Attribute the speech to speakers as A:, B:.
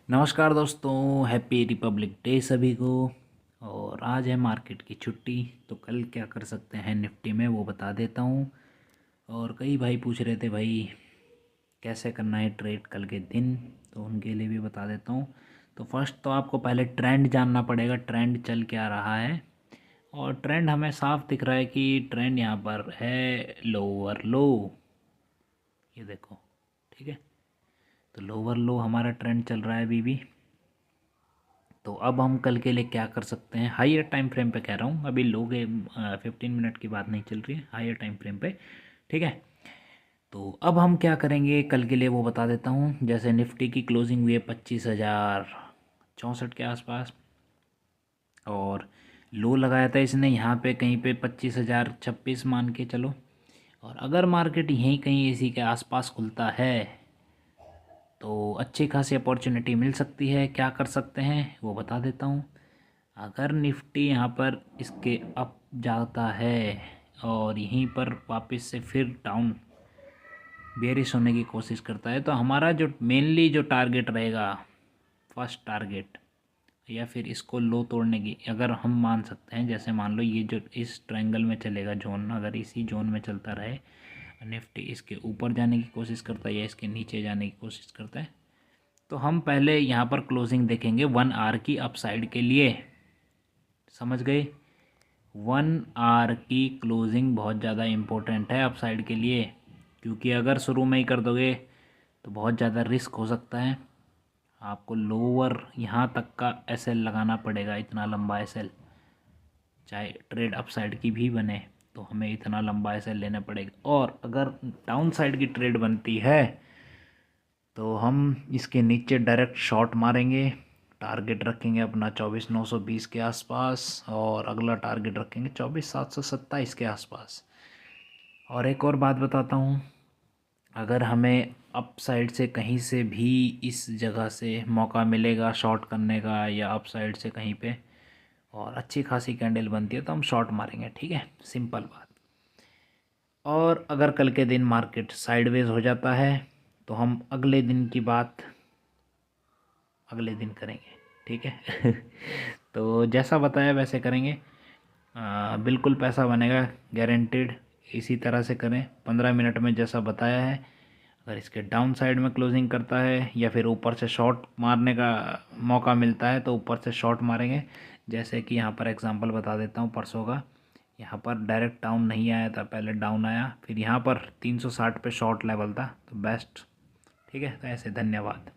A: नमस्कार दोस्तों, happy Republic day सभी को। और आज है मार्केट की छुट्टी, तो कल क्या कर सकते हैं निफ्टी में वो बता देता हूँ। और कई भाई पूछ रहे थे भाई कैसे करना है ट्रेड कल के दिन, तो उनके लिए भी बता देता हूँ। तो फर्स्ट तो आपको पहले ट्रेंड जानना पड़ेगा, ट्रेंड चल क्या रहा है। और ट्रेंड हमें साफ दिख रहा है कि ट्रेंड यहाँ पर है लोअर लो, ये देखो। ठीक है, तो लोअर लो हमारा ट्रेंड चल रहा है अभी भी। तो अब हम कल के लिए क्या कर सकते हैं, हायर टाइम फ्रेम पे कह रहा हूँ, अभी लो के 15 मिनट की बात नहीं चल रही है, हायर टाइम फ्रेम पे। ठीक है, तो अब हम क्या करेंगे कल के लिए वो बता देता हूँ। जैसे निफ्टी की क्लोजिंग हुई है 25,064 के आसपास, और लो लगाया था इसने यहाँ पे कहीं पे 25,026 मान के चलो। और अगर मार्केट यहीं कहीं इसी के आसपास खुलता है तो अच्छी खासी अपॉर्चुनिटी मिल सकती है। क्या कर सकते हैं वो बता देता हूँ। अगर निफ्टी यहाँ पर इसके अप जाता है और यहीं पर वापस से फिर डाउन बेरिश होने की कोशिश करता है, तो हमारा जो मेनली जो टारगेट रहेगा, फर्स्ट टारगेट, या फिर इसको लो तोड़ने की अगर हम मान सकते हैं, जैसे मान लो ये जो इस ट्रायंगल में चलेगा जोन, अगर इसी जोन में चलता रहे, निफ्टी इसके ऊपर जाने की कोशिश करता है या इसके नीचे जाने की कोशिश करता है, तो हम पहले यहाँ पर क्लोजिंग देखेंगे 1 आवर की अपसाइड के लिए। समझ गए? 1 आवर की क्लोजिंग बहुत ज़्यादा इम्पोर्टेंट है अपसाइड के लिए, क्योंकि अगर शुरू में ही कर दोगे तो बहुत ज़्यादा रिस्क हो सकता है। आपको लोअर यहाँ तक का एसएल लगाना पड़ेगा, इतना लंबा एसएल, चाहे ट्रेड अपसाइड की भी बने तो हमें इतना लंबा एसएल लेना पड़ेगा। और अगर डाउन साइड की ट्रेड बनती है तो हम इसके नीचे डायरेक्ट शॉट मारेंगे। टारगेट रखेंगे अपना 24,920 के आसपास, और अगला टारगेट रखेंगे 24,727 के आसपास। और एक और बात बताता हूँ, अगर हमें अप साइड से कहीं से भी इस जगह से मौका मिलेगा शॉर्ट करने का, या अप साइड से कहीं पे और अच्छी खासी कैंडल बनती है तो हम शॉर्ट मारेंगे। ठीक है, सिंपल बात। और अगर कल के दिन मार्केट साइडवेज हो जाता है तो हम अगले दिन की बात अगले दिन करेंगे। ठीक है तो जैसा बताया वैसे करेंगे। बिल्कुल पैसा बनेगा, गारंटेड। इसी तरह से करें 15 मिनट में जैसा बताया है। अगर इसके डाउन साइड में क्लोजिंग करता है या फिर ऊपर से शॉर्ट मारने का मौका मिलता है तो ऊपर से शॉर्ट मारेंगे। जैसे कि यहाँ पर एग्जांपल बता देता हूँ परसों का। यहाँ पर डायरेक्ट डाउन नहीं आया था, पहले डाउन आया, फिर यहाँ पर 360 पे शॉर्ट लेवल था, तो बेस्ट। ठीक है, तो ऐसे धन्यवाद।